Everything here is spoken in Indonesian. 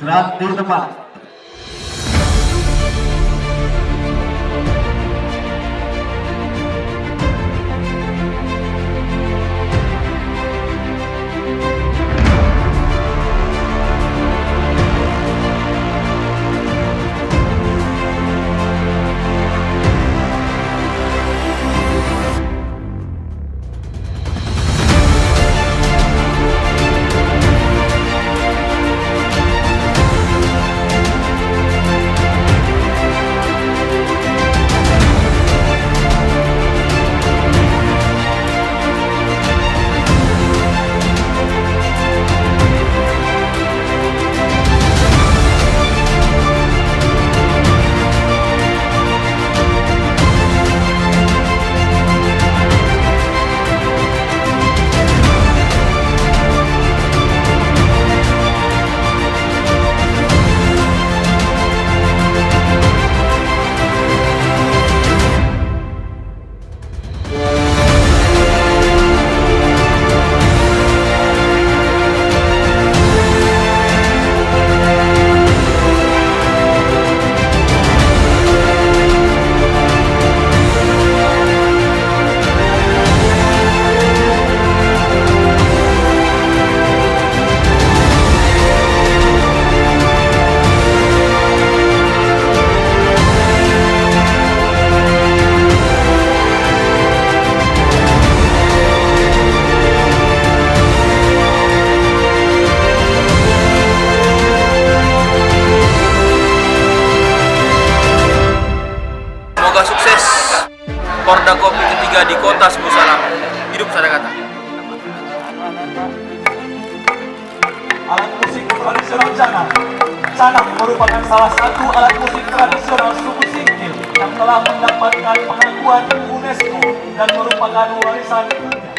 Gerak di tempat. Semoga sukses Porda Kopi ketiga di Kota Sumber Salam. Hidup Sadakata. Alat musik tradisional Canak. Canak merupakan salah satu alat musik tradisional suku Singkil yang telah mendapatkan pengakuan UNESCO dan merupakan warisan dunia.